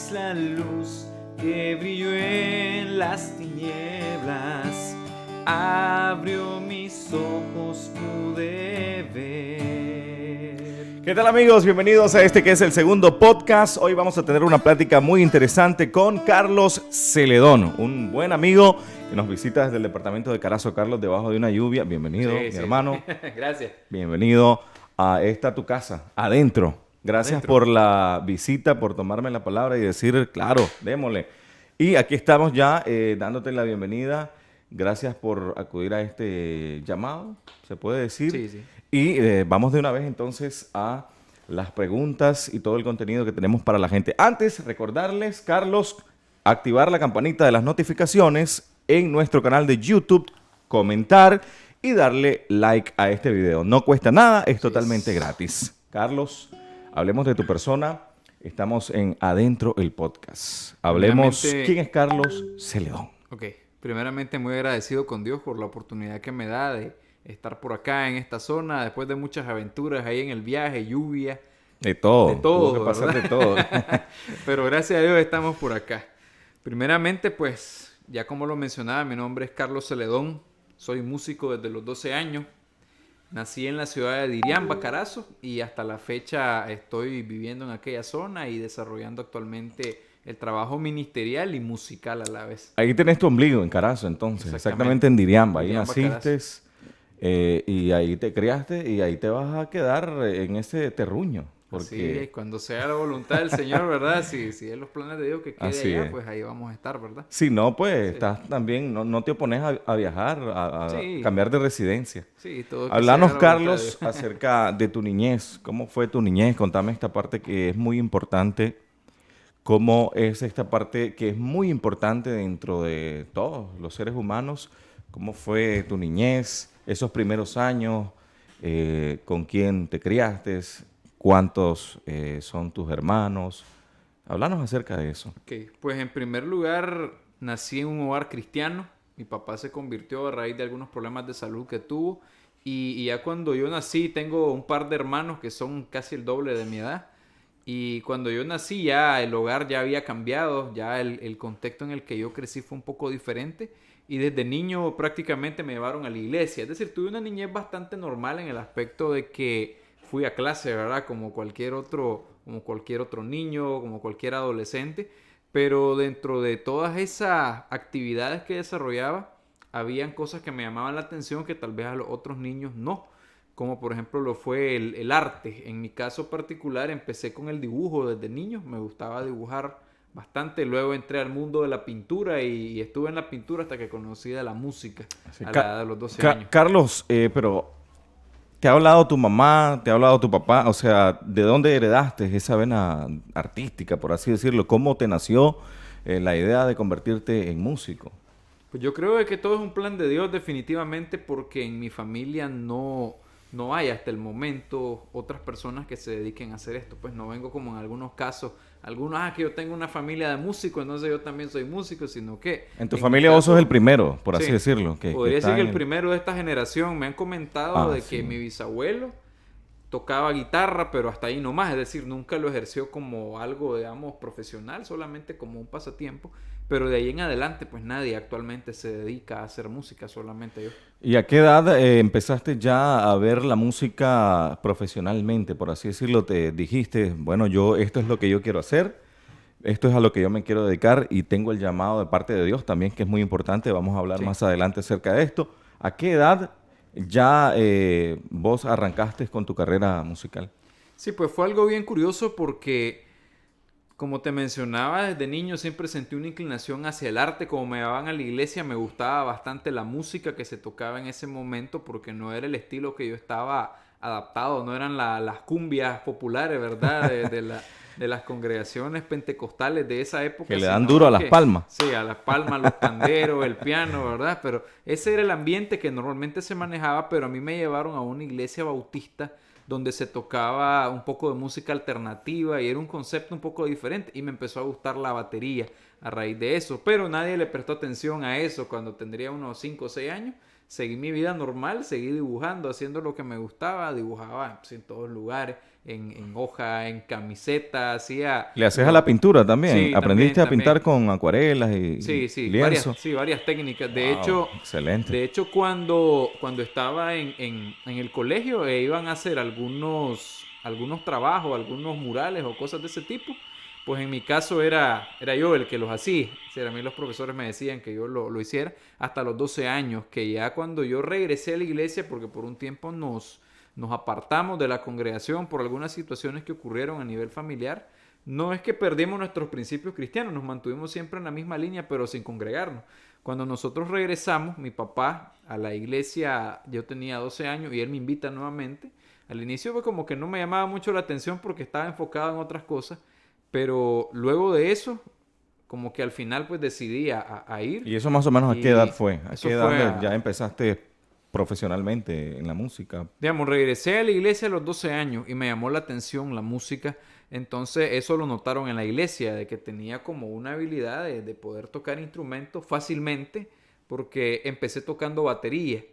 eres la luz que brilló en las tinieblas. Abrió mis ojos, pude ver. ¿Qué tal, amigos? Bienvenidos a este que es el segundo podcast. Hoy vamos a tener una plática muy interesante con Carlos Celedón, un buen amigo que nos visita desde el departamento de Carazo. Carlos, debajo de una lluvia. Bienvenido, mi hermano. Gracias. Bienvenido a esta tu casa, adentro. Gracias por la visita, por tomarme la palabra y decir, claro, démosle. Y aquí estamos ya dándote la bienvenida. Gracias por acudir a este llamado, se puede decir. Sí. Y vamos de una vez entonces a las preguntas y todo el contenido que tenemos para la gente. Antes, recordarles, Carlos, activar la campanita de las notificaciones en nuestro canal de YouTube, comentar y darle like a este video. No cuesta nada, es totalmente gratis. Carlos, hablemos de tu persona. Estamos en Adentro el Podcast. Hablemos, ¿quién es Carlos Celedón? Ok, primeramente muy agradecido con Dios por la oportunidad que me da de estar por acá en esta zona, después de muchas aventuras ahí en el viaje, lluvia. De todo. De todo, tuvo que pasar ¿verdad? de todo. Pero gracias a Dios estamos por acá. Primeramente, pues, ya como lo mencionaba, mi nombre es Carlos Celedón. Soy músico desde los 12 años. Nací en la ciudad de Diriamba, Carazo, y hasta la fecha estoy viviendo en aquella zona y desarrollando actualmente el trabajo ministerial y musical a la vez. Ahí tenés tu ombligo, en Carazo, entonces. Exactamente en Diriamba. Ahí Diriamba, naciste y ahí te criaste y ahí te vas a quedar en ese terruño. Porque... Sí, cuando sea la voluntad del Señor, ¿verdad? Si es los planes de Dios que quede Así allá, es. pues ahí vamos a estar, ¿verdad? Si no, pues Sí. estás también, no te opones a viajar, a Sí. cambiar de residencia. Sí, todo que Hablanos, sea la voluntad de Carlos, Dios. acerca de tu niñez. ¿Cómo fue tu niñez? Contame esta parte que es muy importante. ¿Cómo es esta parte que es muy importante dentro de todos los seres humanos? ¿Cómo fue tu niñez, esos primeros años? ¿Con quién te criaste? ¿Cuántos son tus hermanos? Háblanos acerca de eso. Ok, pues en primer lugar nací en un hogar cristiano. Mi papá se convirtió a raíz de algunos problemas de salud que tuvo. Y ya cuando yo nací, tengo un par de hermanos que son casi el doble de mi edad. Y cuando yo nací ya el hogar ya había cambiado, ya el contexto en el que yo crecí fue un poco diferente. Y desde niño prácticamente me llevaron a la iglesia. Es decir, tuve una niñez bastante normal en el aspecto de que fui a clase, ¿verdad? Como cualquier otro niño, como cualquier adolescente. Pero dentro de todas esas actividades que desarrollaba, habían cosas que me llamaban la atención que tal vez a los otros niños no. Como por ejemplo lo fue el arte. En mi caso particular empecé con el dibujo desde niño. Me gustaba dibujar bastante. Luego entré al mundo de la pintura y estuve en la pintura hasta que conocí de la música a la edad de los 12 años. Carlos, pero ¿te ha hablado tu mamá? ¿Te ha hablado tu papá? O sea, ¿de dónde heredaste esa vena artística, por así decirlo? ¿Cómo te nació la idea de convertirte en músico? Pues yo creo que todo es un plan de Dios definitivamente porque en mi familia no hay hasta el momento otras personas que se dediquen a hacer esto. Pues no vengo como en algunos casos, que yo tengo una familia de músicos, entonces yo también soy músico, sino que... En tu familia vos sos el primero, por así Sí, decirlo. podría decir que el primero de esta generación. Me han comentado de que sí. mi bisabuelo tocaba guitarra, pero hasta ahí nomás, es decir, nunca lo ejerció como algo, digamos, profesional, solamente como un pasatiempo, pero de ahí en adelante, pues nadie actualmente se dedica a hacer música, solamente yo. ¿Y a qué edad empezaste ya a ver la música profesionalmente, por así decirlo? Te dijiste, bueno, esto es lo que yo quiero hacer, esto es a lo que yo me quiero dedicar y tengo el llamado de parte de Dios también, que es muy importante, vamos a hablar más adelante acerca de esto. ¿A qué edad ya vos arrancaste con tu carrera musical? Sí, pues fue algo bien curioso porque, como te mencionaba, desde niño siempre sentí una inclinación hacia el arte. Como me llevaban a la iglesia, me gustaba bastante la música que se tocaba en ese momento porque no era el estilo que yo estaba adaptado, no eran las cumbias populares, ¿verdad? De las congregaciones pentecostales de esa época. Que le dan duro a las palmas. Sí, a las palmas, los panderos, el piano, ¿verdad? Pero ese era el ambiente que normalmente se manejaba, pero a mí me llevaron a una iglesia bautista donde se tocaba un poco de música alternativa y era un concepto un poco diferente y me empezó a gustar la batería a raíz de eso, pero nadie le prestó atención a eso cuando tendría unos 5 o 6 años. seguí mi vida normal, seguí dibujando, haciendo lo que me gustaba, dibujaba pues, en todos lugares, en hoja, en camiseta, hacía... ¿Le haces a la pintura también? Sí, también, ¿Aprendiste a también. pintar con acuarelas y Sí, sí, lienzo? varias técnicas. Wow, excelente. De hecho cuando estaba en el colegio iban a hacer algunos trabajos, algunos murales o cosas de ese tipo, pues en mi caso era yo el que los hacía. O sea, a mí los profesores me decían que yo lo hiciera hasta los 12 años, que ya cuando yo regresé a la iglesia, porque por un tiempo nos apartamos de la congregación por algunas situaciones que ocurrieron a nivel familiar. No es que perdimos nuestros principios cristianos, nos mantuvimos siempre en la misma línea, pero sin congregarnos. Cuando nosotros regresamos, mi papá a la iglesia, yo tenía 12 años y él me invita nuevamente. Al inicio fue como que no me llamaba mucho la atención porque estaba enfocado en otras cosas, pero luego de eso, como que al final pues decidí a ir ¿Y eso más o menos a qué edad y fue? ¿A eso qué edad fue ya empezaste profesionalmente en la música? digamos, regresé a la iglesia a los 12 años y me llamó la atención la música. Entonces eso lo notaron en la iglesia, de que tenía como una habilidad de poder tocar instrumentos fácilmente, porque empecé tocando batería.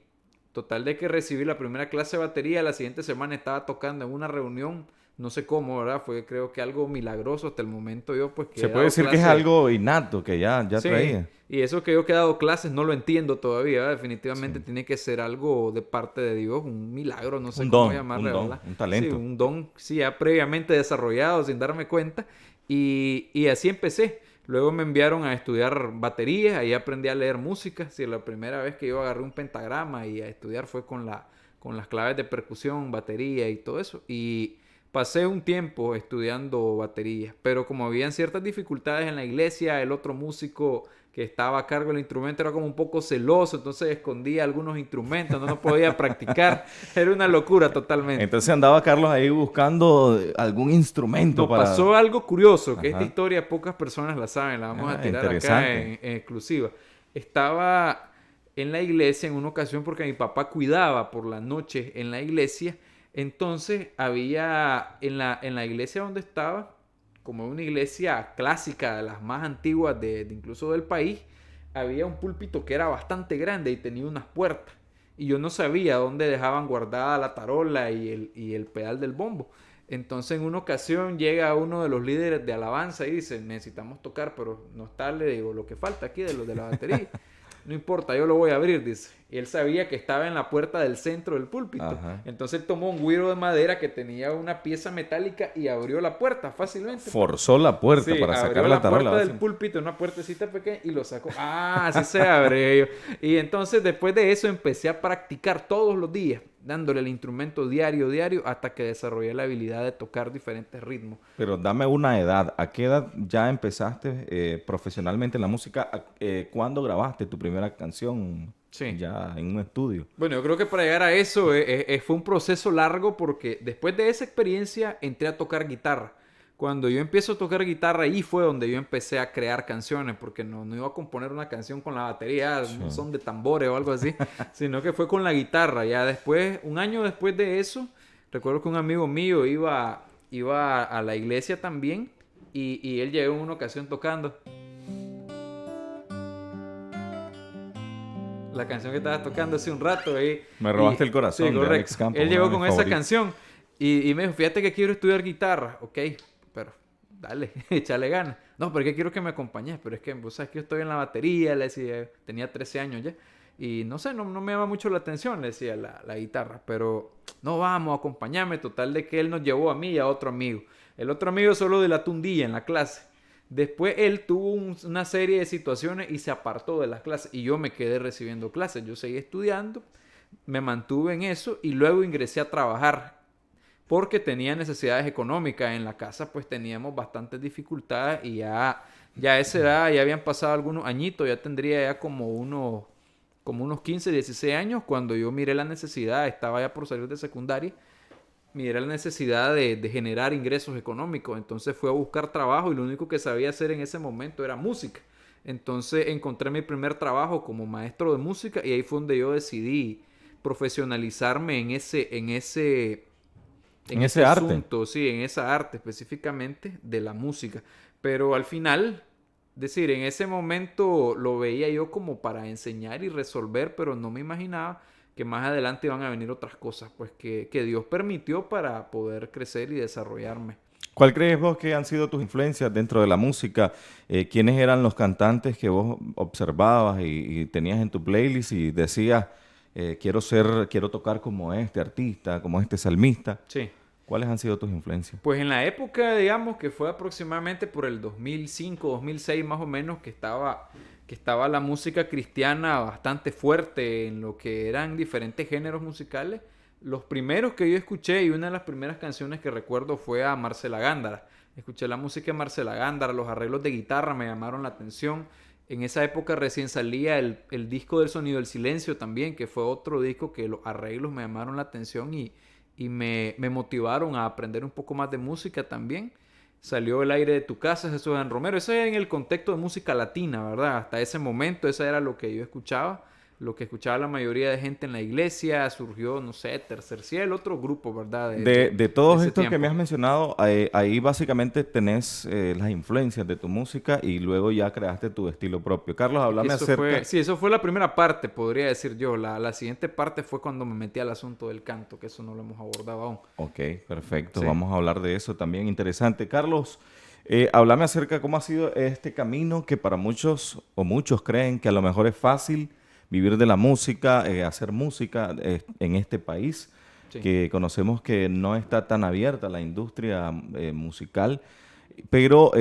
Total de que recibí la primera clase de batería, la siguiente semana estaba tocando en una reunión, no sé cómo, ¿verdad? Fue creo que algo milagroso hasta el momento yo pues que Se he puede dado decir que es clase. algo innato que ya Sí, traía. y eso que yo he dado clases no lo entiendo todavía, ¿verdad? Definitivamente Sí. tiene que ser algo de parte de Dios, un milagro, no sé cómo llamarle, Un don, ¿verdad? un Sí, talento. un don, sí, ya previamente desarrollado sin darme cuenta. Y así empecé. Luego me enviaron a estudiar batería, ahí aprendí a leer música. Sí, la primera vez que yo agarré un pentagrama y a estudiar fue con las claves de percusión, batería y todo eso. Y pasé un tiempo estudiando batería, pero como habían ciertas dificultades en la iglesia, el otro músico que estaba a cargo del instrumento era como un poco celoso, entonces escondía algunos instrumentos, no podía practicar, era una locura totalmente. Entonces andaba Carlos ahí buscando algún instrumento Nos para... pasó algo curioso, que esta Ajá. historia pocas personas la saben, la vamos a Ah, tirar acá interesante. en exclusiva. Estaba en la iglesia en una ocasión porque mi papá cuidaba por la noche en la iglesia. Entonces había en la iglesia donde estaba, como una iglesia clásica, de las más antiguas de incluso del país, había un púlpito que era bastante grande y tenía unas puertas. Y yo no sabía dónde dejaban guardada la tarola y el pedal del bombo. Entonces en una ocasión llega uno de los líderes de alabanza y dice, necesitamos tocar, pero no está, le digo, lo que falta aquí de los de la batería. No importa, yo lo voy a abrir, dice. Y él sabía que estaba en la puerta del centro del púlpito. Ajá. Entonces él tomó un güiro de madera que tenía una pieza metálica y abrió la puerta fácilmente. Forzó la puerta Sí, para abrió sacar la la tarola. puerta del púlpito, una puertecita pequeña, y lo sacó. Ah, así se abre. Y entonces después de eso empecé a practicar todos los días, dándole el instrumento diario, hasta que desarrollé la habilidad de tocar diferentes ritmos. Pero dame una edad. ¿A qué edad ya empezaste profesionalmente en la música? ¿Cuándo grabaste tu primera canción Sí. ya en un estudio? Bueno, yo creo que para llegar a eso fue un proceso largo porque después de esa experiencia entré a tocar guitarra. Cuando yo empiezo a tocar guitarra, ahí fue donde yo empecé a crear canciones, porque no iba a componer una canción con la batería, Sí. un son de tambores o algo así, sino que fue con la guitarra. Ya después, un año después de eso, recuerdo que un amigo mío iba a la iglesia también y él llegó en una ocasión tocando la canción que estaba tocando hace un rato ahí. Me robaste Y, el corazón sí, de correcto. Alex Campos, Él uno llegó de mis con esa favoritos. canción y me dijo, fíjate que quiero estudiar guitarra. Ok, pero dale, échale ganas. No, pero es que quiero que me acompañes. Pero es que, vos sabes que yo estoy en la batería, le decía, tenía 13 años ya. Y no sé, no me llama mucho la atención, le decía la guitarra. Pero no vamos, acompáñame. Total de que él nos llevó a mí y a otro amigo. El otro amigo solo dilató un día en la clase. Después él tuvo una serie de situaciones y se apartó de las clases y yo me quedé recibiendo clases. Yo seguí estudiando, me mantuve en eso y luego ingresé a trabajar porque tenía necesidades económicas en la casa, pues teníamos bastantes dificultades y ya a esa edad ya habían pasado algunos añitos, ya tendría ya como unos 15, 16 años cuando yo miré la necesidad, estaba ya por salir de secundaria, miré la necesidad de generar ingresos económicos. Entonces fui a buscar trabajo y lo único que sabía hacer en ese momento era música. Entonces encontré mi primer trabajo como maestro de música y ahí fue donde yo decidí profesionalizarme En en ese ese arte. asunto, sí, en esa arte específicamente de la música. Pero al final decir, en ese momento lo veía yo como para enseñar y resolver, pero no me imaginaba que más adelante iban a venir otras cosas, pues que Dios permitió para poder crecer y desarrollarme. ¿Cuál crees vos que han sido tus influencias dentro de la música? ¿Quiénes eran los cantantes que vos observabas y tenías en tu playlist y decías, quiero tocar como este artista, como este salmista? Sí. ¿Cuáles han sido tus influencias? Pues en la época, digamos, que fue aproximadamente por el 2005, 2006 más o menos, que estaba la música cristiana bastante fuerte en lo que eran diferentes géneros musicales. Los primeros que yo escuché y una de las primeras canciones que recuerdo fue a Marcela Gándara. Escuché la música de Marcela Gándara, los arreglos de guitarra me llamaron la atención. En esa época recién salía el disco del Sonido del Silencio también, que fue otro disco que los arreglos me llamaron la atención y me motivaron a aprender un poco más de música también. Salió El aire de tu casa, Jesús Dan Romero. Eso era en el contexto de música latina, ¿verdad? Hasta ese momento, eso era lo que yo escuchaba. Lo que escuchaba la mayoría de gente en la iglesia. Surgió, no sé, Tercer Cielo, otro grupo, ¿verdad? De De todos ese estos que me tiempo. has mencionado, ahí básicamente tenés las influencias de tu música y luego ya creaste tu estilo propio. Carlos, háblame Eso fue, acerca... sí, eso fue la primera parte, podría decir yo. La siguiente parte fue cuando me metí al asunto del canto, que eso no lo hemos abordado aún. Ok, perfecto. Sí. Vamos a hablar de eso también. Interesante. Carlos, háblame acerca de cómo ha sido este camino que para muchos o muchos creen que a lo mejor es fácil vivir de la música, hacer música en este país, Sí. que conocemos que no está tan abierta la industria musical, pero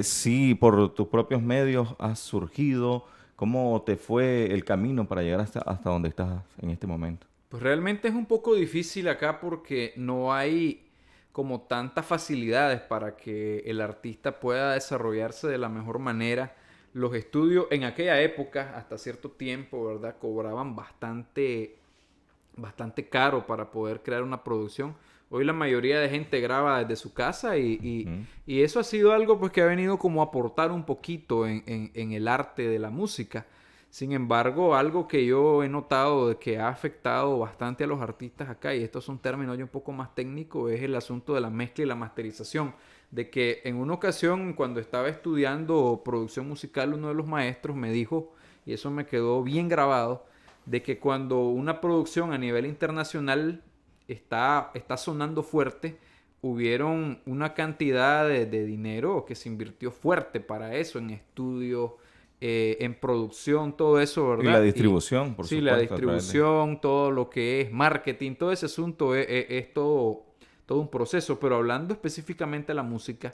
sí por tus propios medios has surgido. ¿Cómo te fue el camino para llegar hasta donde estás en este momento? Pues realmente es un poco difícil acá porque no hay como tantas facilidades para que el artista pueda desarrollarse de la mejor manera. Los estudios en aquella época, hasta cierto tiempo, ¿verdad? Cobraban bastante caro para poder crear una producción. Hoy la mayoría de gente graba desde su casa Ujú. y eso ha sido algo pues que ha venido como a aportar un poquito en el arte de la música. Sin embargo, algo que yo he notado de que ha afectado bastante a los artistas acá, y estos son términos ya un poco más técnicos, es el asunto de la mezcla y la masterización. De que en una ocasión, cuando estaba estudiando producción musical, uno de los maestros me dijo, y eso me quedó bien grabado, de que cuando una producción a nivel internacional está sonando fuerte, hubieron una cantidad de dinero que se invirtió fuerte para eso, en estudios, en producción, todo eso, Y la ¿verdad? Y distribución, por sí, la supuesto, a través de... distribución, todo lo que es marketing, todo ese asunto es todo un proceso, pero hablando específicamente de la música,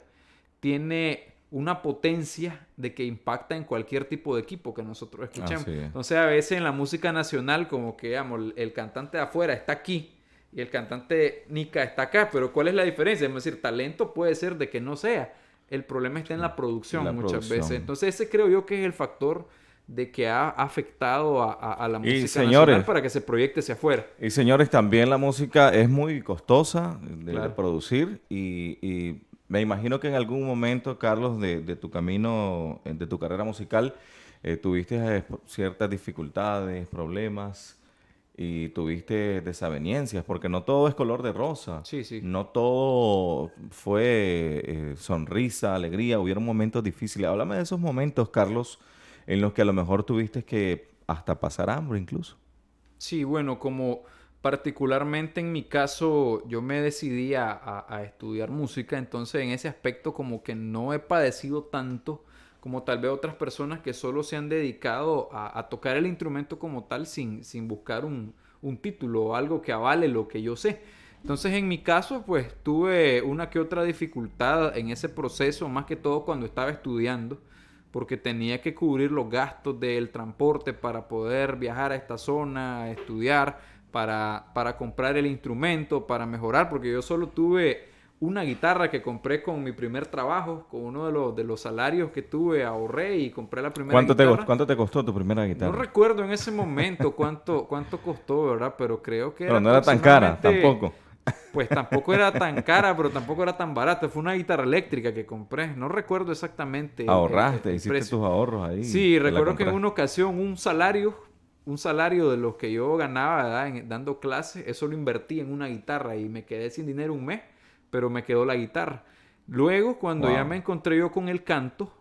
tiene una potencia de que impacta en cualquier tipo de equipo que nosotros escuchemos. Así es. Entonces, a veces en la música nacional, como que, digamos, el cantante de afuera está aquí y el cantante Nica está acá, pero ¿cuál es la diferencia? Es decir, talento puede ser de que no sea. El problema está en la En la producción muchas veces. producción. Entonces, ese creo yo que es el factor de que ha afectado a la Y música nacional señores, para que se proyecte hacia afuera. también la música es muy costosa de Claro. producir y me imagino que en algún momento, Carlos, de tu camino, de tu carrera musical, tuviste ciertas dificultades, problemas y tuviste desavenencias, porque no todo es color de rosa, Sí, sí. no todo fue sonrisa, alegría, hubieron momentos difíciles. Háblame de esos momentos, Carlos, en los que a lo mejor tuviste que hasta pasar hambre incluso. Sí, bueno, como particularmente en mi caso yo me decidí a estudiar música, entonces en ese aspecto como que no he padecido tanto como tal vez otras personas que solo se han dedicado a tocar el instrumento como tal sin buscar un título o algo que avale lo que yo sé. Entonces en mi caso pues tuve una que otra dificultad en ese proceso, más que todo cuando estaba estudiando porque tenía que cubrir los gastos del transporte para poder viajar a esta zona, a estudiar, para comprar el instrumento, para mejorar, porque yo solo tuve una guitarra que compré con mi primer trabajo, con uno de los salarios que tuve, ahorré y compré la primera guitarra. ¿Cuánto te costó tu primera No guitarra? recuerdo en ese momento cuánto costó, ¿verdad? Pero creo que era Pero no era tan cara, aproximadamente, tampoco. pues tampoco era tan cara, pero tampoco era tan barata. Fue una guitarra eléctrica que compré. No recuerdo exactamente Ahorraste, el hiciste precio. tus ahorros ahí, Sí, te la recuerdo que en compraste. una ocasión un salario de los que yo ganaba, ¿verdad? Dando clases, eso lo invertí en una guitarra y me quedé sin dinero un mes, pero me quedó la guitarra. Luego, cuando ya me Wow. encontré yo con el canto,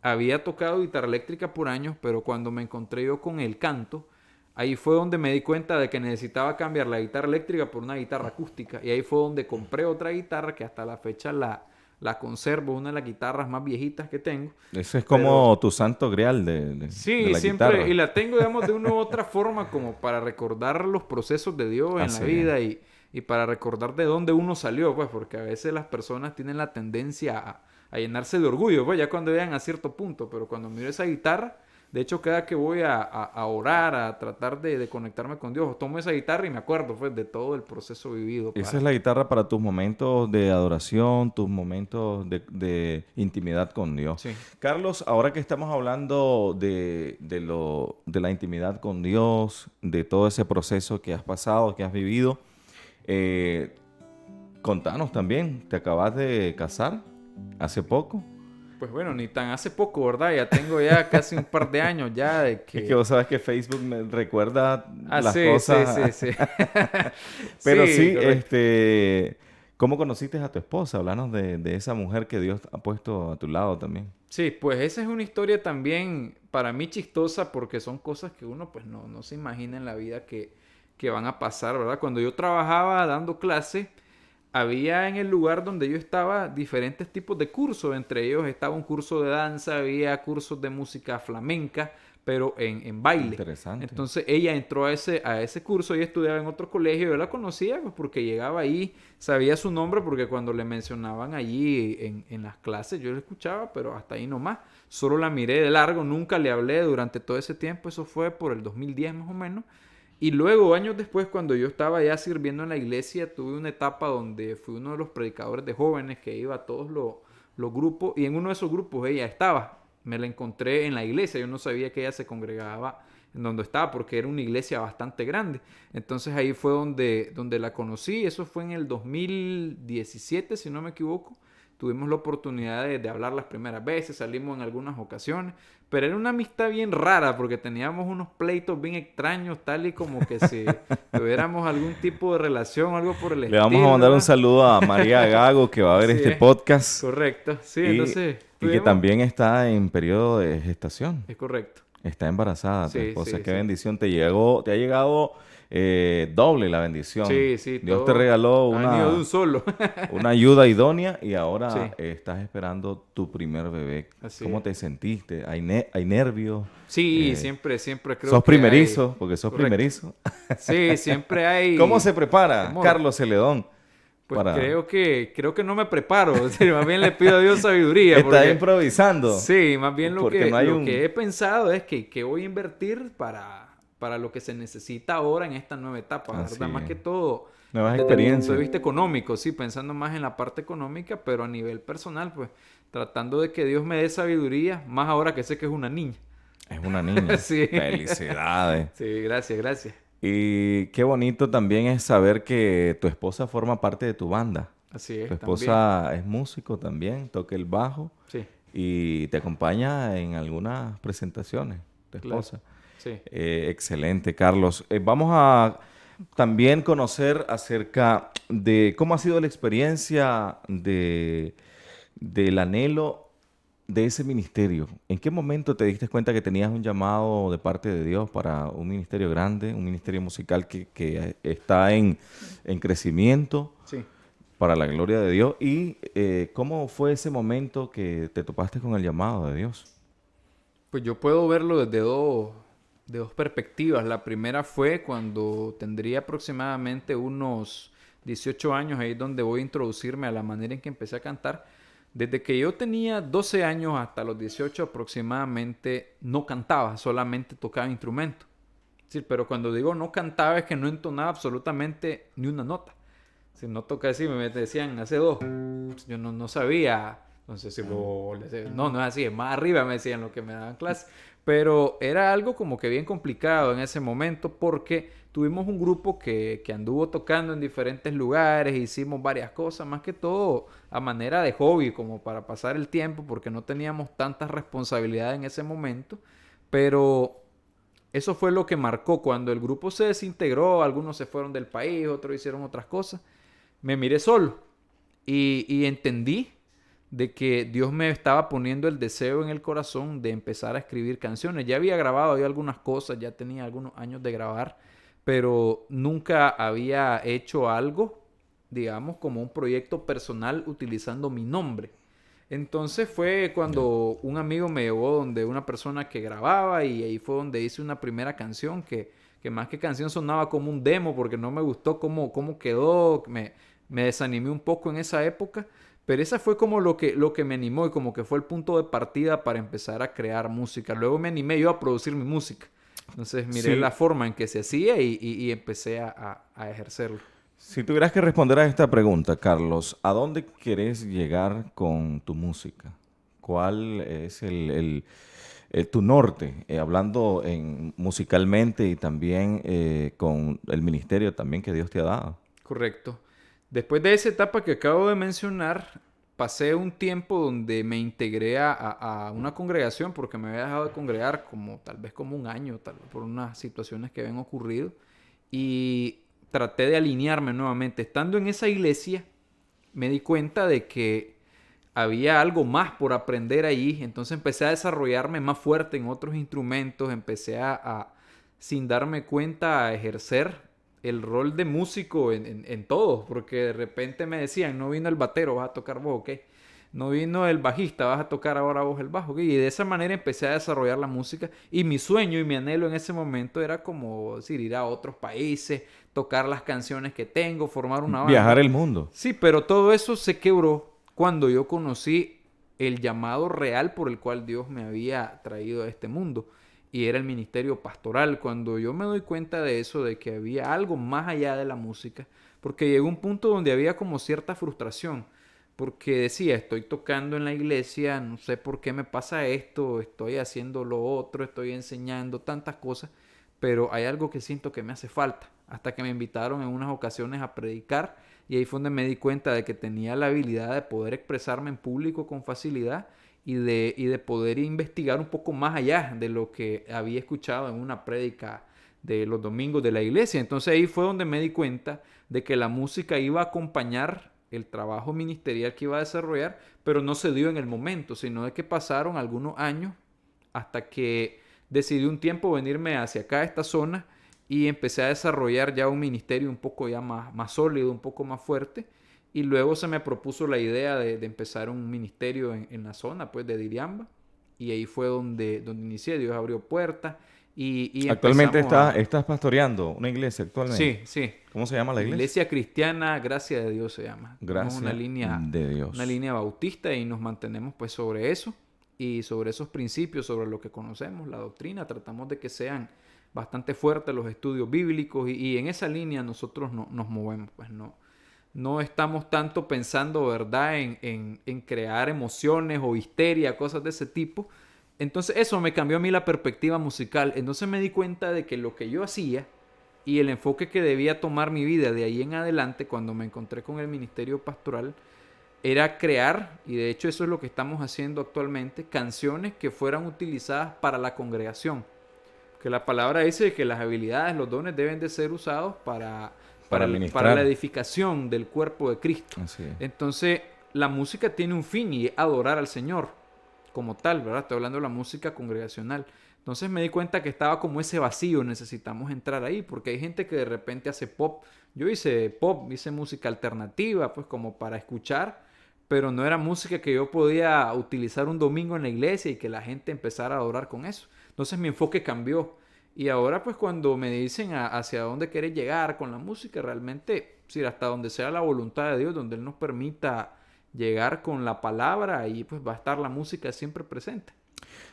había tocado guitarra eléctrica por años, pero cuando me encontré yo con el canto, ahí fue donde me di cuenta de que necesitaba cambiar la guitarra eléctrica por una guitarra acústica. Y ahí fue donde compré otra guitarra que hasta la fecha la conservo, una de las guitarras más viejitas que tengo. Ese es Pero como tu santo grial de sí, la siempre, guitarra. y la tengo, digamos, de una u otra forma como para recordar los procesos de Dios en la Así es. vida y para recordar de dónde uno salió, pues, porque a veces las personas tienen la tendencia a llenarse de orgullo, pues, ya cuando llegan a cierto punto, pero cuando miro esa guitarra, de hecho, cada que voy a orar, a tratar de conectarme con Dios, tomo esa guitarra y me acuerdo, pues, de todo el proceso vivido Esa es para... la guitarra para tus momentos de adoración, tus momentos de intimidad con Dios. Sí. Carlos, ahora que estamos hablando de la intimidad con Dios, de todo ese proceso que has pasado, que has vivido, eh, contanos también, ¿te acabas de casar hace poco? Pues bueno, ni tan hace poco, ¿verdad? Ya tengo ya casi un par de años ya de Es que que... vos sabes que Facebook me recuerda Ah, las sí, sí, sí, cosas. sí. Pero Sí, sí, correcto. ¿cómo conociste a tu esposa? Háblanos de esa mujer que Dios ha puesto a tu lado también. Sí, pues esa es una historia también para mí chistosa porque son cosas que uno pues no se imagina en la vida que van a pasar, ¿verdad? Cuando yo trabajaba dando clase, había en el lugar donde yo estaba diferentes tipos de cursos. Entre ellos estaba un curso de danza, había cursos de música flamenca, pero en baile. Interesante. Entonces ella entró a ese curso, ella estudiaba en otro colegio, yo la conocía pues porque llegaba ahí, sabía su nombre porque cuando le mencionaban allí en las clases yo la escuchaba, pero hasta ahí nomás. Solo la miré de largo, nunca le hablé durante todo ese tiempo, eso fue por el 2010 más o menos. Y luego, años después, cuando yo estaba ya sirviendo en la iglesia, tuve una etapa donde fui uno de los predicadores de jóvenes que iba a todos los grupos y en uno de esos grupos ella estaba. Me la encontré en la iglesia, yo no sabía que ella se congregaba en donde estaba porque era una iglesia bastante grande. Entonces ahí fue donde la conocí, eso fue en el 2017, si no me equivoco. Tuvimos la oportunidad de hablar las primeras veces, salimos en algunas ocasiones, pero era una amistad bien rara porque teníamos unos pleitos bien extraños, tal y como que si tuviéramos algún tipo de relación o algo por el Le vamos a estilo, mandar un ¿verdad? saludo a María Gago que va a ver Así este es, podcast correcto. Sí, y, entonces y que tuvimos... también está en periodo de gestación. Es correcto. Está embarazada tu Sí, esposa. sí, Qué sí. bendición. Te ha llegado doble la bendición. Sí, sí, Dios te todo regaló ha venido de un solo. una ayuda idónea y ahora Sí, estás esperando tu primer bebé. así ¿Cómo es. te sentiste? ¿Hay nervios? Sí, Eh, siempre creo ¿Sos que hay... primerizo? Porque sos Correcto. primerizo. Sí, siempre ¿Cómo se hay prepara temor. Carlos Celedón Pues para... creo que no me preparo. O sea, más bien le pido a Dios sabiduría Está porque improvisando? sí, más bien lo Porque que, no hay lo un... que he pensado es que voy a invertir para lo que se necesita ahora en esta nueva etapa, Así ¿verdad? Más es. que todo Nuevas desde el punto de experiencias. vista económico, sí, pensando más en la parte económica, pero a nivel personal, pues tratando de que Dios me dé sabiduría, más ahora que sé que es una niña. Es una niña. Sí. Felicidades. Sí, gracias, gracias. Y qué bonito también es saber que tu esposa forma parte de tu banda. Así Tu es, también. esposa es músico también, toca el bajo Sí, y te acompaña en algunas presentaciones, tu claro. esposa. Sí. Excelente, Carlos. Vamos a también conocer acerca de cómo ha sido la experiencia del anhelo de ese ministerio. ¿En qué momento te diste cuenta que tenías un llamado de parte de Dios para un ministerio grande, un ministerio musical que está en crecimiento Sí. para la gloria de Dios? ¿Y cómo fue ese momento que te topaste con el llamado de Dios? Pues yo puedo verlo de dos perspectivas. La primera fue cuando tendría aproximadamente unos 18 años, ahí es donde voy a introducirme a la manera en que empecé a cantar. Desde que yo tenía 12 años hasta los 18 aproximadamente, no cantaba, solamente tocaba instrumento. Sí, pero cuando digo no cantaba es que no entonaba absolutamente ni una nota. Si no toca así, me decían, hace dos. Yo no sabía. Entonces, si no es así, es más arriba me decían lo que me daban clase. Pero era algo como que bien complicado en ese momento porque tuvimos un grupo que anduvo tocando en diferentes lugares, hicimos varias cosas, más que todo a manera de hobby, como para pasar el tiempo, porque no teníamos tantas responsabilidades en ese momento. Pero eso fue lo que marcó cuando el grupo se desintegró, algunos se fueron del país, otros hicieron otras cosas. Me miré solo y entendí de que Dios me estaba poniendo el deseo en el corazón de empezar a escribir canciones. Ya había grabado yo algunas cosas, ya tenía algunos años de grabar, pero nunca había hecho algo, digamos, como un proyecto personal utilizando mi nombre. Entonces fue cuando un amigo me llevó donde una persona que grababa y ahí fue donde hice una primera canción que más que canción sonaba como un demo porque no me gustó cómo quedó, me desanimé un poco en esa época, pero esa fue como lo que me animó y como que fue el punto de partida para empezar a crear música. Luego me animé yo a producir mi música. Entonces miré Sí. la forma en que se hacía y empecé a ejercerlo. Si tuvieras que responder a esta pregunta, Carlos, ¿a dónde querés llegar con tu música? ¿Cuál es tu norte? Hablando musicalmente y también con el ministerio también que Dios te ha dado. Correcto. Después de esa etapa que acabo de mencionar, pasé un tiempo donde me integré a una congregación porque me había dejado de congregar como tal vez como un año, tal vez por unas situaciones que habían ocurrido. Y traté de alinearme nuevamente. Estando en esa iglesia, me di cuenta de que había algo más por aprender ahí. Entonces empecé a desarrollarme más fuerte en otros instrumentos. Empecé sin darme cuenta, a ejercer el rol de músico en todo. Porque de repente me decían, no vino el batero, vas a tocar vos, ¿ok? No vino el bajista, vas a tocar ahora vos el bajo, ¿ok? Y de esa manera empecé a desarrollar la música. Y mi sueño y mi anhelo en ese momento era como decir, ir a otros países, tocar las canciones que tengo, formar una Viajar banda. el mundo. Sí, pero todo eso se quebró cuando yo conocí el llamado real por el cual Dios me había traído a este mundo. Y era el ministerio pastoral. Cuando yo me doy cuenta de eso, de que había algo más allá de la música, porque llegó un punto donde había como cierta frustración. Porque decía, estoy tocando en la iglesia, no sé por qué me pasa esto, estoy haciendo lo otro, estoy enseñando tantas cosas, pero hay algo que siento que me hace falta. Hasta que me invitaron en unas ocasiones a predicar y ahí fue donde me di cuenta de que tenía la habilidad de poder expresarme en público con facilidad y de poder investigar un poco más allá de lo que había escuchado en una prédica de los domingos de la iglesia. Entonces ahí fue donde me di cuenta de que la música iba a acompañar el trabajo ministerial que iba a desarrollar, pero no se dio en el momento, sino de que pasaron algunos años hasta que decidí un tiempo venirme hacia acá, a esta zona, y empecé a desarrollar ya un ministerio un poco ya más sólido, un poco más fuerte. Y luego se me propuso la idea de empezar un ministerio en la zona, pues, de Diriamba. Y ahí fue donde inicié. Dios abrió puertas y Actualmente empezamos a... estás pastoreando una iglesia actualmente. Sí, sí. ¿Cómo se llama la iglesia? Iglesia Cristiana Gracia de Dios se llama. Tenemos Gracia de una Dios. línea bautista y nos mantenemos pues sobre eso y sobre esos principios, sobre lo que conocemos, la doctrina. Tratamos de que sean bastante fuertes los estudios bíblicos y en esa línea nosotros nos movemos. Pues no estamos tanto pensando, ¿verdad?, en crear emociones o histeria, cosas de ese tipo. Entonces eso me cambió a mí la perspectiva musical. Entonces me di cuenta de que lo que yo hacía y el enfoque que debía tomar mi vida de ahí en adelante, cuando me encontré con el ministerio pastoral, era crear, y de hecho eso es lo que estamos haciendo actualmente, canciones que fueran utilizadas para la congregación. Que la palabra dice que las habilidades, los dones deben de ser usados Para para la ministrar. edificación del cuerpo de Cristo. Así es. Entonces, la música tiene un fin y es adorar al Señor como tal, ¿verdad? Estoy hablando de la música congregacional. Entonces me di cuenta que estaba como ese vacío, necesitamos entrar ahí, porque hay gente que de repente hace pop. Yo hice pop, hice música alternativa, pues como para escuchar, pero no era música que yo podía utilizar un domingo en la iglesia y que la gente empezara a adorar con eso. Entonces mi enfoque cambió. Y ahora pues cuando me dicen hacia dónde quieres llegar con la música, realmente, sí, hasta donde sea la voluntad de Dios, donde Él nos permita llegar con la palabra y pues va a estar la música siempre presente.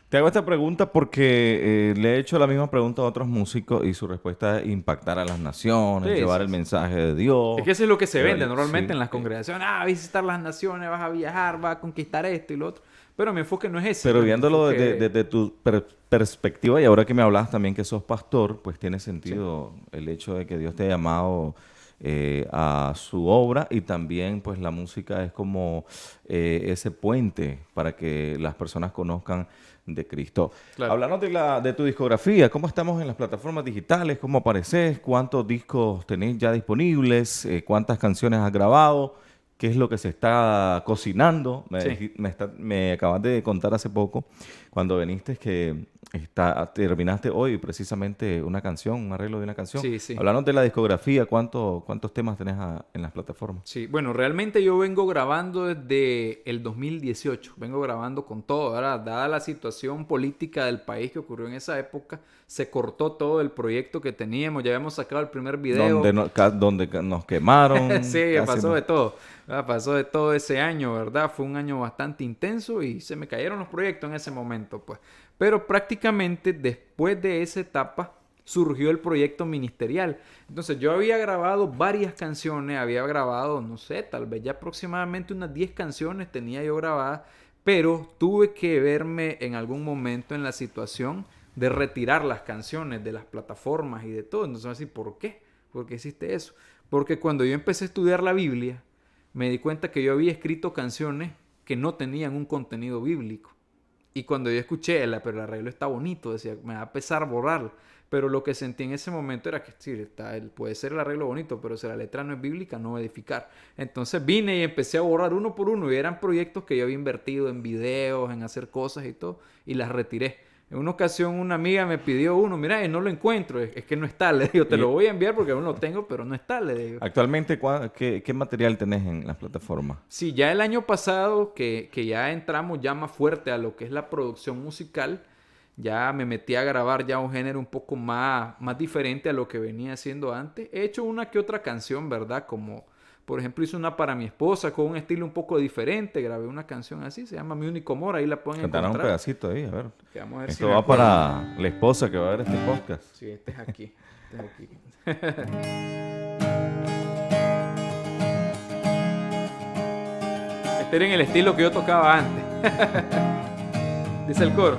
Te hago esta pregunta porque le he hecho la misma pregunta a otros músicos y su respuesta es impactar a las naciones, Sí, llevar sí, el sí. mensaje de Dios. Es que eso es lo que se vende normalmente Sí. en las congregaciones. Ah, visitar las naciones, vas a viajar, vas a conquistar esto y lo otro. Pero mi enfoque no es ese. Pero Pues mi viéndolo enfoque... desde tu perspectiva y ahora que me hablas también que sos pastor, pues tiene sentido el hecho de que Dios te ha llamado a su obra y también pues la música es como ese puente para que las personas conozcan de Cristo. Claro. Háblanos de tu discografía, cómo estamos en las plataformas digitales, cómo apareces, cuántos discos tenés ya disponibles, cuántas canciones has grabado qué es lo que se está cocinando. Sí. Me acabas de contar hace poco, cuando viniste, que terminaste hoy precisamente una canción, un arreglo de una canción. Sí, sí. Hablando de la discografía, ¿cuántos temas tenés en las plataformas? Sí, bueno, realmente yo vengo grabando desde el 2018, vengo grabando con todo, ¿verdad? Dada la situación política del país que ocurrió en esa época, se cortó todo el proyecto que teníamos, ya habíamos sacado el primer video. Donde nos quemaron, Sí, casi pasó no. de todo, ¿verdad? Pasó de todo ese año, ¿verdad? Fue un año bastante intenso y se me cayeron los proyectos en ese momento, pues. Pero prácticamente después de esa etapa surgió el proyecto ministerial. Entonces yo había grabado varias canciones, había grabado, no sé, tal vez ya aproximadamente unas 10 canciones tenía yo grabadas, pero tuve que verme en algún momento en la situación de retirar las canciones de las plataformas y de todo. Entonces, así, ¿por qué? ¿Por qué hiciste eso? Porque cuando yo empecé a estudiar la Biblia, me di cuenta que yo había escrito canciones que no tenían un contenido bíblico. Y cuando yo escuché, pero el arreglo está bonito, decía, me va a pesar borrarlo. Pero lo que sentí en ese momento era que sí, puede ser el arreglo bonito, pero si la letra no es bíblica, no va a edificar. Entonces vine y empecé a borrar uno por uno. Y eran proyectos que yo había invertido en videos, en hacer cosas y todo, y las retiré. En una ocasión una amiga me pidió uno, mira, no lo encuentro, es que no está, le digo, te Y lo voy a enviar porque aún lo tengo, pero no está, le digo. actualmente, ¿qué material tenés en las plataformas? Sí, ya el año pasado que ya entramos ya más fuerte a lo que es la producción musical, ya me metí a grabar ya un género un poco más diferente a lo que venía haciendo antes. He hecho una que otra canción, ¿verdad? Como, por ejemplo, hice una para mi esposa con un estilo un poco diferente. Grabé una canción así, se llama Mi Único Amor, ahí la pueden Cantarás un encontrar. pedacito ahí, a ver. Que vamos a ver si Esto me va acuerdo. para la esposa que va a ver este podcast. Sí, este es aquí. Este es aquí. Este era en el estilo que yo tocaba antes. Dice el coro.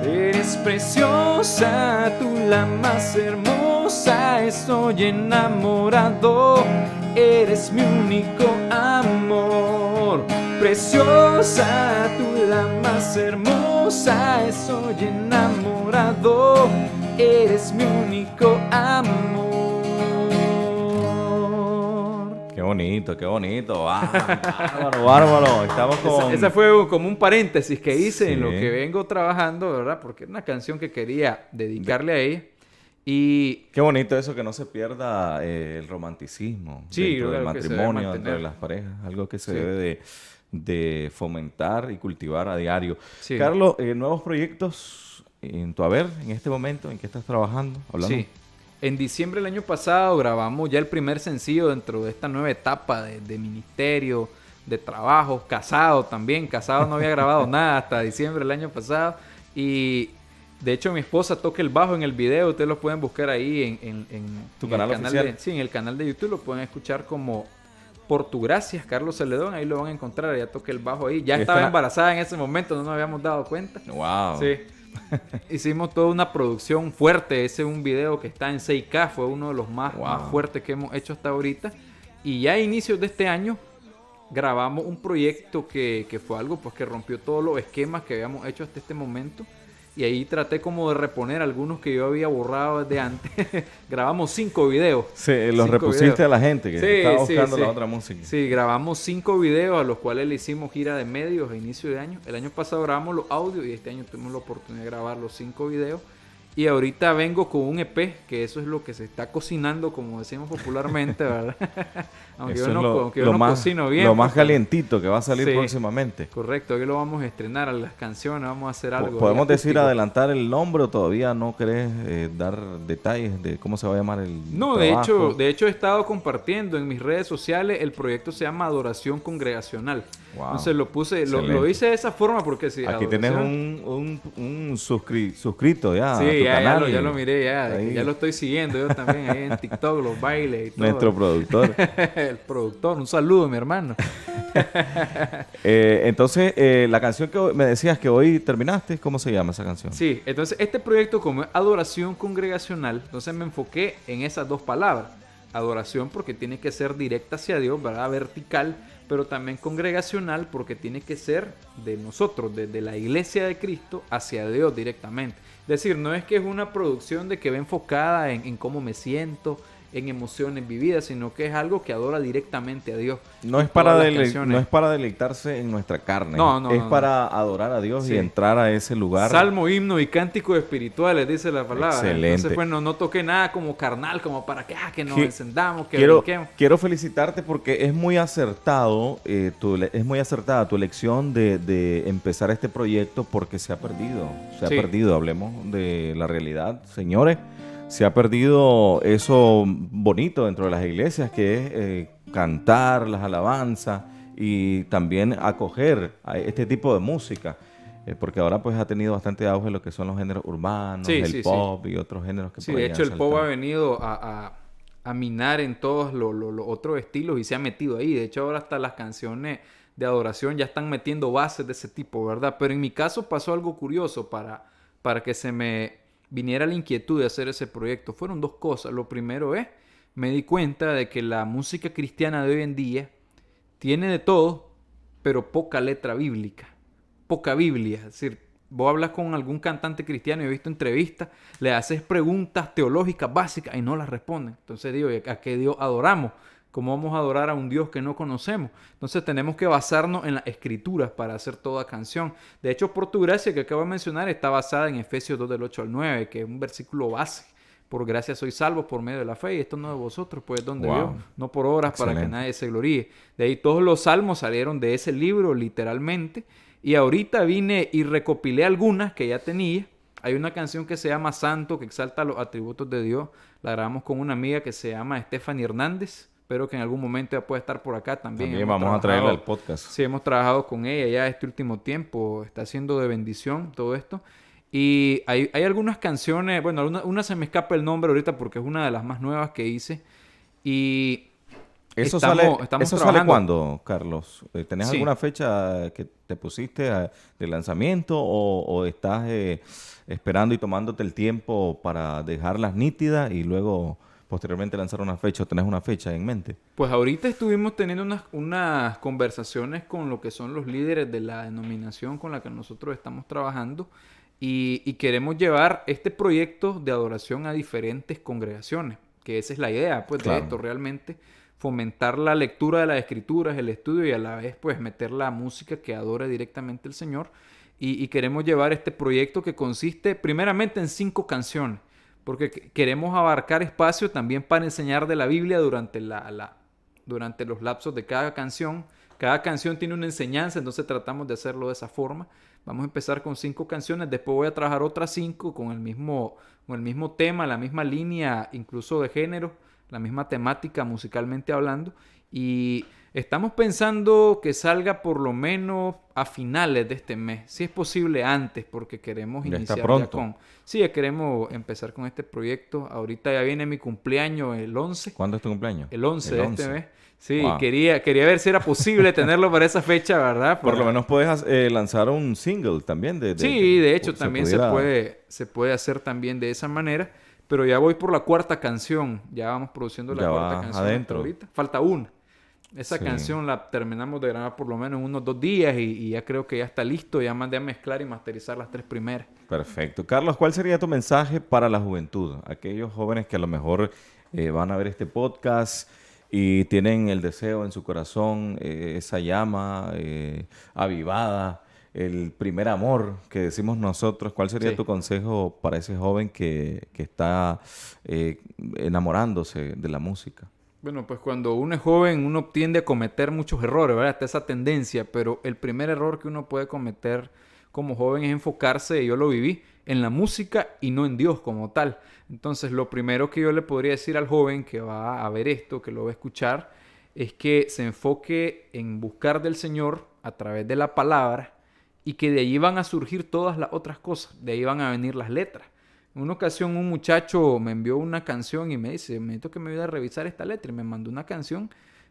Eres preciosa, tú la más hermosa, estoy enamorado, eres mi único amor. Preciosa, tú la más hermosa, estoy enamorado, eres mi único amor. Qué bonito, qué bonito. Bárbaro, bárbaro. Estamos con... Esa fue como un paréntesis que hice en lo Sí. que vengo trabajando, ¿verdad? Porque era una canción que quería dedicarle a ella. Y Qué bonito eso, que no se pierda el romanticismo sí, dentro del claro que se debe matrimonio, dentro de mantener. las parejas. Algo que se Sí. debe de fomentar y cultivar a diario. Sí. Carlos, nuevos proyectos en tu haber en este momento, ¿en qué estás trabajando? Hablando. Sí. En diciembre del año pasado grabamos ya el primer sencillo dentro de esta nueva etapa de ministerio, de trabajo, casado también. Casado no había grabado nada hasta diciembre del año pasado. Y de hecho mi esposa toca el bajo en el video. Ustedes lo pueden buscar ahí en ¿Tu en canal el oficial? sí, en el canal de YouTube lo pueden escuchar como Por tu gracias, Carlos Celedón. Ahí lo van a encontrar. Ella toca el bajo ahí. Ya estaba embarazada en ese momento, no nos habíamos dado cuenta. Wow. Sí. Hicimos toda una producción fuerte. Ese es un video que está en 6K. Fue uno de los más fuertes que hemos hecho hasta ahorita. Y ya a inicios de este año grabamos un proyecto que fue algo pues que rompió todos los esquemas que habíamos hecho hasta este momento. Y ahí traté como de reponer algunos que yo había borrado desde antes. Grabamos 5 videos. Sí, los 5 repusiste videos. a la gente que Sí, estaba sí, buscando sí. la otra música. Sí, grabamos 5 videos a los cuales le hicimos gira de medios a inicio de año. El año pasado grabamos los audios y este año tuvimos la oportunidad de grabar los 5 videos. Y ahorita vengo con un EP, que eso es lo que se está cocinando, como decimos popularmente, ¿verdad? Aunque Eso yo es no cocino bien. lo más porque- calientito que va a salir Sí. próximamente. Correcto, hoy lo vamos a estrenar a las canciones, vamos a hacer algo. ¿Podemos ahí decir, acústico. adelantar el nombre o todavía no querés dar detalles de cómo se va a llamar el No, trabajo? de hecho he estado compartiendo en mis redes sociales. El proyecto se llama Adoración Congregacional. Wow. Entonces lo puse, lo Excelente. hice de esa forma porque si Aquí tenés un suscrito ya a Sí, tu ya canal. ya lo miré, ya Ahí. lo estoy siguiendo yo también ahí en TikTok, los bailes y todo. Nuestro productor. El productor, un saludo mi hermano. Entonces, la canción que me decías que hoy terminaste, ¿cómo se llama esa canción? Sí, entonces este proyecto como es adoración congregacional, entonces me enfoqué en esas dos palabras. Adoración porque tiene que ser directa hacia Dios, ¿verdad? Vertical, pero también congregacional porque tiene que ser de nosotros, de la iglesia de Cristo hacia Dios directamente. Es decir, no es que es una producción de que va enfocada en cómo me siento, en emociones vividas, sino que es algo que adora directamente a Dios. No es, no es para deleitarse en nuestra carne, es para adorar a Dios y entrar a ese lugar. Salmo, himno y cánticos espirituales, dice la palabra. Excelente. Entonces, bueno, no toqué nada como carnal, como para que nos encendamos, que brinquemos. Quiero felicitarte porque es muy acertado, es muy acertada tu elección de empezar este proyecto porque se ha perdido, hablemos de la realidad, señores. Se ha perdido eso bonito dentro de las iglesias, que es cantar las alabanzas y también acoger a este tipo de música, porque ahora pues ha tenido bastante auge lo que son los géneros urbanos, el pop y otros géneros que por ahí. Sí, de hecho el pop ha venido a minar en todos los otros estilos y se ha metido ahí. De hecho ahora hasta las canciones de adoración ya están metiendo bases de ese tipo, ¿verdad? Pero en mi caso pasó algo curioso para que se me viniera la inquietud de hacer ese proyecto. Fueron dos cosas. Lo primero es, me di cuenta de que la música cristiana de hoy en día tiene de todo, pero poca letra bíblica, poca Biblia. Es decir, vos hablas con algún cantante cristiano y he visto entrevistas, le haces preguntas teológicas básicas y no las responden. Entonces digo, ¿a qué Dios adoramos? ¿Cómo vamos a adorar a un Dios que no conocemos? Entonces tenemos que basarnos en las escrituras para hacer toda canción. De hecho, por tu gracia que acabo de mencionar está basada en Efesios 2 del 8 al 9, que es un versículo base. Por gracia sois salvos por medio de la fe, y esto no de vosotros, pues donde Dios, no por obras. Excelente. Para que nadie se gloríe. De ahí todos los salmos salieron de ese libro, literalmente. Y ahorita vine y recopilé algunas que ya tenía. Hay una canción que se llama Santo, que exalta los atributos de Dios. La grabamos con una amiga que se llama Stephanie Hernández. Espero que en algún momento ya pueda estar por acá también. También vamos a traerla al podcast. Sí, hemos trabajado con ella ya este último tiempo. Está haciendo de bendición todo esto. Y hay algunas canciones, bueno, una se me escapa el nombre ahorita porque es una de las más nuevas que hice. Y ¿Eso sale cuándo, Carlos? ¿Tenés alguna fecha que te pusiste de lanzamiento o estás esperando y tomándote el tiempo para dejarlas nítidas y luego posteriormente lanzar una fecha o tenés una fecha en mente? Pues ahorita estuvimos teniendo unas conversaciones con lo que son los líderes de la denominación con la que nosotros estamos trabajando y queremos llevar este proyecto de adoración a diferentes congregaciones, que esa es la idea pues de esto realmente, fomentar la lectura de las escrituras, el estudio y a la vez pues meter la música que adore directamente al Señor y queremos llevar este proyecto que consiste primeramente en 5 canciones. Porque queremos abarcar espacio también para enseñar de la Biblia durante los lapsos de cada canción. Cada canción tiene una enseñanza, entonces tratamos de hacerlo de esa forma. Vamos a empezar con 5 canciones, después voy a trabajar otras 5 con el mismo tema, la misma línea, incluso de género, la misma temática musicalmente hablando. Y estamos pensando que salga por lo menos a finales de este mes. Si es posible antes, porque queremos iniciar ya con... Sí, ya queremos empezar con este proyecto. Ahorita ya viene mi cumpleaños, el 11. ¿Cuándo es tu cumpleaños? El 11 de este mes. Sí, quería ver si era posible tenerlo para esa fecha, ¿verdad? Por lo menos puedes lanzar un single también. Sí, de hecho, también se puede hacer también de esa manera. Pero ya voy por la 4ª canción. Ya vamos produciendo la 4ª canción adentro. Ahorita. Falta una. Esa canción la terminamos de grabar por lo menos en unos 2 días y ya creo que ya está listo. Ya mandé a mezclar y masterizar las 3 primeras. Perfecto. Carlos, ¿cuál sería tu mensaje para la juventud? Aquellos jóvenes que a lo mejor van a ver este podcast y tienen el deseo en su corazón, esa llama avivada, el primer amor que decimos nosotros. ¿Cuál sería tu consejo para ese joven que está enamorándose de la música? Bueno, pues cuando uno es joven, uno tiende a cometer muchos errores, ¿verdad? Está esa tendencia, pero el primer error que uno puede cometer como joven es enfocarse, y yo lo viví, en la música y no en Dios como tal. Entonces, lo primero que yo le podría decir al joven que va a ver esto, que lo va a escuchar, es que se enfoque en buscar del Señor a través de la palabra y que de allí van a surgir todas las otras cosas, de ahí van a venir las letras. En una ocasión un muchacho me envió una canción y me dice, necesito que me ayude a revisar esta letra. Y me mandó una canción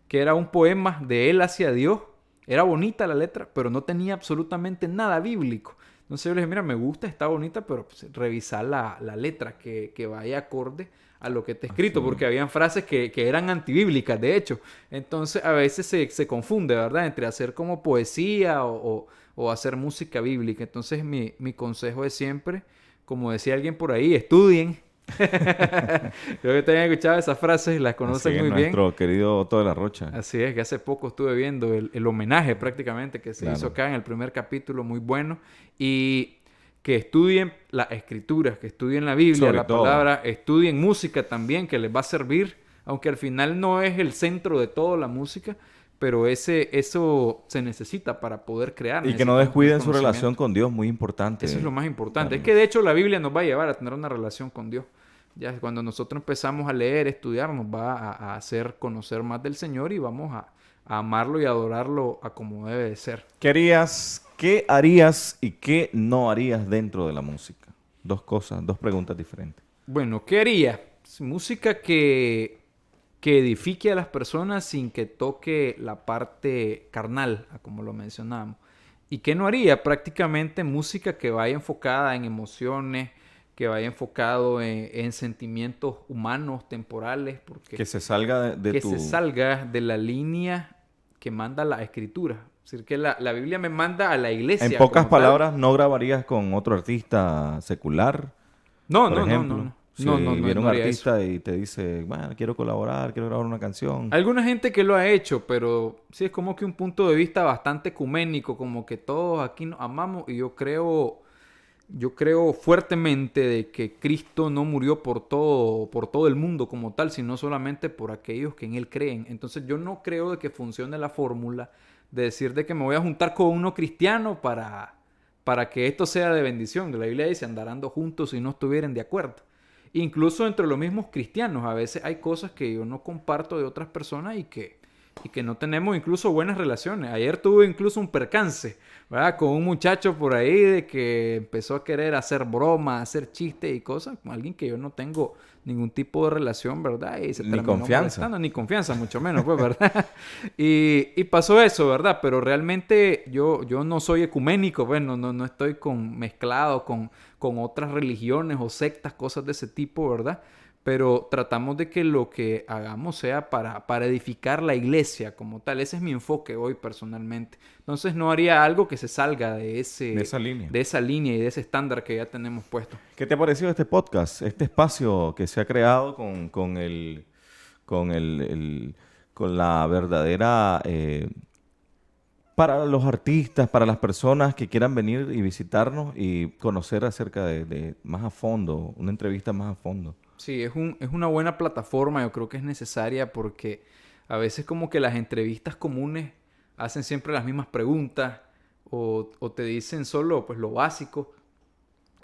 que era un poema de él hacia Dios. Era bonita la letra, pero no tenía absolutamente nada bíblico. Entonces yo le dije, mira, me gusta, está bonita, pero pues, revisar la letra que vaya acorde a lo que está escrito. Porque habían frases que eran antibíblicas, de hecho. Entonces a veces se confunde, ¿verdad? Entre hacer como poesía o hacer música bíblica. Entonces mi consejo es siempre... Como decía alguien por ahí, estudien, Creo que te han escuchado esas frases y las Así conocen es, muy bien. nuestro querido Otto de la Rocha. Así es, que hace poco estuve viendo el homenaje prácticamente que se Claro. hizo acá en el primer capítulo, muy bueno. Y que estudien las escrituras, que estudien la Biblia, Sobre la todo. palabra, estudien música también, que les va a servir, aunque al final no es el centro de todo la música, pero eso se necesita para poder crear. Y que no Necesitamos tener descuiden su relación conocimiento. con Dios, muy importante. Eso es lo más importante. Es Carlos. que de hecho la Biblia nos va a llevar a tener una relación con Dios. Ya cuando nosotros empezamos a leer, estudiar, nos va a hacer conocer más del Señor y vamos a amarlo y adorarlo a como debe de ser. ¿Qué harías y qué no harías dentro de la música? Dos cosas, dos preguntas diferentes. Bueno, ¿qué haría? Música que edifique a las personas sin que toque la parte carnal, como lo mencionábamos. ¿Y qué no haría? Prácticamente música que vaya enfocada en emociones, que vaya enfocado en sentimientos humanos, temporales, porque Que se salga de que tu... se salga de la línea que manda la escritura. Es decir, que la Biblia me manda a la iglesia. En pocas como tal. palabras, ¿no grabarías con otro artista secular? No, Por no, no, ejemplo, no, no. si No, no, viene no un haría eso. artista y te dice, bueno, quiero colaborar, quiero grabar una canción. Alguna gente que lo ha hecho, pero sí es como que un punto de vista bastante ecuménico, como que todos aquí nos amamos y yo creo fuertemente de que Cristo no murió por todo el mundo como tal, sino solamente por aquellos que en Él creen. Entonces yo no creo de que funcione la fórmula de decir de que me voy a juntar con uno cristiano para que esto sea de bendición. La Biblia dice, andarán juntos si no estuvieran de acuerdo. Incluso entre los mismos cristianos, a veces hay cosas que yo no comparto de otras personas y que no tenemos incluso buenas relaciones. Ayer tuve incluso un percance, ¿verdad? Con un muchacho por ahí de que empezó a querer hacer bromas, hacer chistes y cosas con alguien que yo no tengo ningún tipo de relación, ¿verdad? Y se Ni terminó confianza. molestando, ni confianza, mucho menos, pues, ¿verdad? Y pasó eso, ¿verdad? Pero realmente yo no soy ecuménico, bueno, no estoy mezclado con otras religiones o sectas, cosas de ese tipo, ¿verdad? Pero tratamos de que lo que hagamos sea para edificar la iglesia como tal. Ese es mi enfoque hoy personalmente. Entonces no haría algo que se salga De esa línea. de esa línea y de ese estándar que ya tenemos puesto. ¿Qué te ha parecido este podcast? Este espacio que se ha creado con la verdadera... para los artistas, para las personas que quieran venir y visitarnos y conocer acerca de más a fondo, una entrevista más a fondo. Sí, es una buena plataforma, yo creo que es necesaria porque a veces como que las entrevistas comunes hacen siempre las mismas preguntas o te dicen solo pues lo básico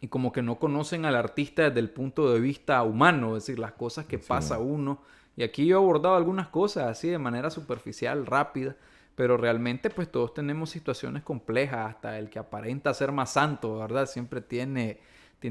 y como que no conocen al artista desde el punto de vista humano, es decir, las cosas que Sí. pasa uno. Y aquí yo he abordado algunas cosas así de manera superficial, rápida, pero realmente pues todos tenemos situaciones complejas, hasta el que aparenta ser más santo, ¿verdad? Siempre tiene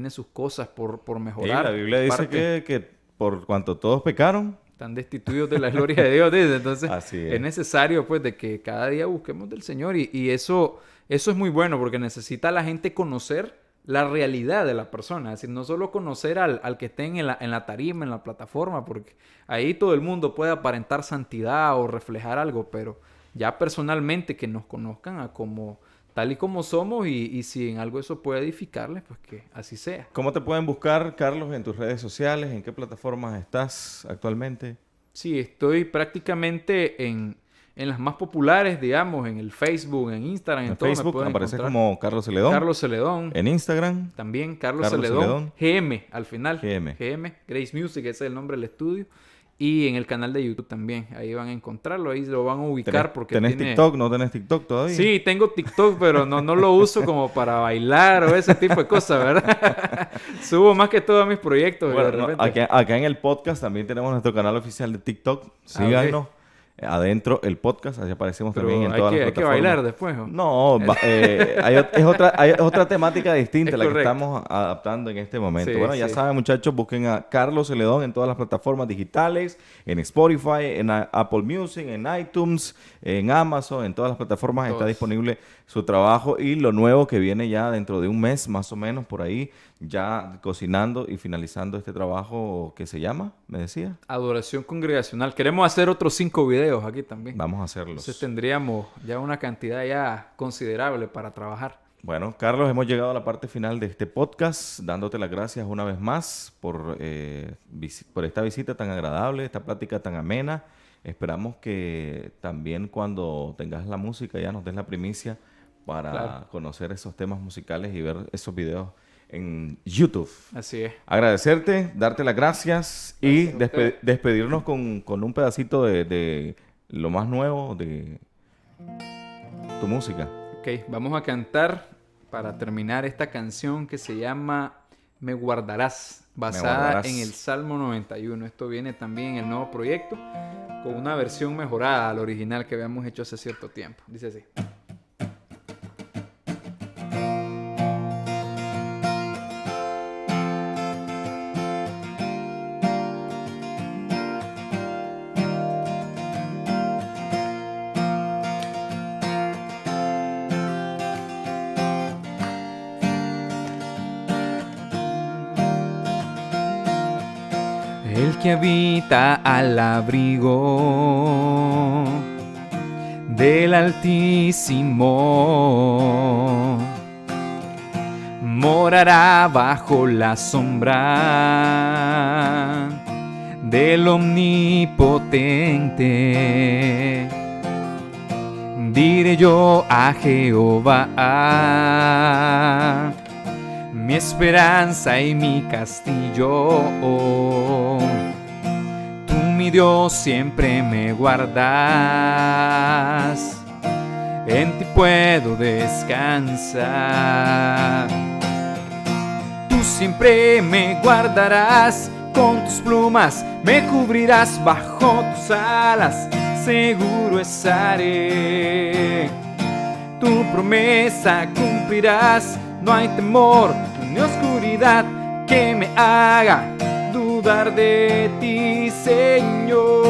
sus cosas por Y mejorar. la Biblia Es dice parte. que por cuanto todos pecaron, Están destituidos de la gloria de Dios, dice. Entonces así es es. necesario pues de que cada día busquemos del Señor y eso es muy bueno porque necesita la gente conocer la realidad de la persona, es decir, no solo conocer al que esté en la tarima, en la plataforma, porque ahí todo el mundo puede aparentar santidad o reflejar algo, pero ya personalmente que nos conozcan a como tal y como somos y si en algo eso puede edificarles, pues que así sea. ¿Cómo te pueden buscar, Carlos, en tus redes sociales? ¿En qué plataformas estás actualmente? Sí, estoy prácticamente en las más populares, digamos, en el Facebook, en Instagram, en En todo me Facebook pueden apareces encontrar. como Carlos Celedón. Carlos Celedón, En Instagram, también Carlos Carlos Celedón, Celedón. GM al final. GM. Grace Music, ese es el nombre del estudio. Y en el canal de YouTube también, ahí van a encontrarlo, ahí lo van a ubicar porque ¿Tenés tiene... TikTok? ¿No tenés TikTok todavía? Sí, tengo TikTok, pero no lo uso como para bailar o ese tipo de cosas, ¿verdad? Subo más que todo a mis proyectos. Bueno, de no, repente. acá en el podcast también tenemos nuestro canal oficial de TikTok. Síganos. Adentro el podcast, así aparecemos Pero también en hay todas las hay que plataformas. bailar después, ¿o? No, es otra temática distinta Es la que correcto. estamos adaptando en este momento. Sí, Bueno, ya sí. saben, muchachos, busquen a Carlos Celedón en todas las plataformas digitales, en Spotify, en Apple Music, en iTunes, en Amazon, en todas las plataformas está Todas. disponible su trabajo y lo nuevo que viene ya dentro de un mes, más o menos, por ahí, ya cocinando y finalizando este trabajo que se llama, me decía. Adoración congregacional. Queremos hacer otros 5 videos aquí también. Vamos a hacerlos. Entonces tendríamos ya una cantidad ya considerable para trabajar. Bueno, Carlos, hemos llegado a la parte final de este podcast, dándote las gracias una vez más por esta visita tan agradable, esta plática tan amena. Esperamos que también cuando tengas la música ya nos des la primicia para conocer esos temas musicales y ver esos videos en YouTube. Así es. Agradecerte, darte las gracias y despedirnos con un pedacito de lo más nuevo de tu música. Ok, vamos a cantar para terminar esta canción que se llama Me Guardarás, basada en el Salmo 91. Esto viene también en el nuevo proyecto con una versión mejorada al original que habíamos hecho hace cierto tiempo. Dice así. El que habita al abrigo del Altísimo morará bajo la sombra del Omnipotente. Diré yo a Jehová, mi esperanza y mi castillo. Tú, mi Dios, siempre me guardas, en ti puedo descansar. Tú siempre me guardarás, con tus plumas me cubrirás, bajo tus alas seguro estaré. Tu promesa cumplirás, no hay temor ni oscuridad que me haga dudar de ti, Señor.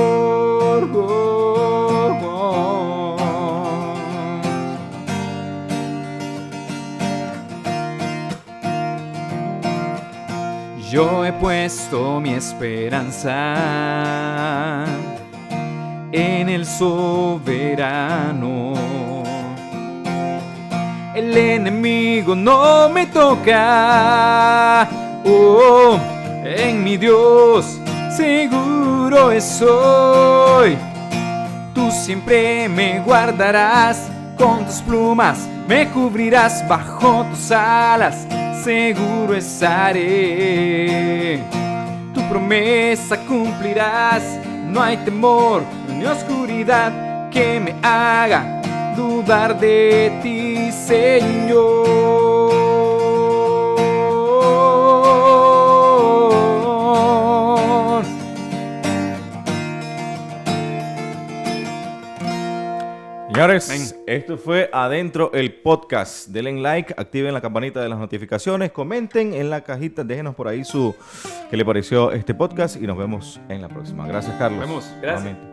Yo he puesto mi esperanza en el soberano. El enemigo no me toca. Oh, en mi Dios seguro estoy. Tú siempre me guardarás, con tus plumas me cubrirás, bajo tus alas seguro estaré. Tu promesa cumplirás, no hay temor ni oscuridad que me haga dudar de ti, Señor. Señores, esto fue Adentro el Podcast. Denle like, activen la campanita de las notificaciones, comenten en la cajita, déjenos por ahí qué le pareció este podcast y nos vemos en la próxima. Gracias, Carlos. Nos vemos. Gracias.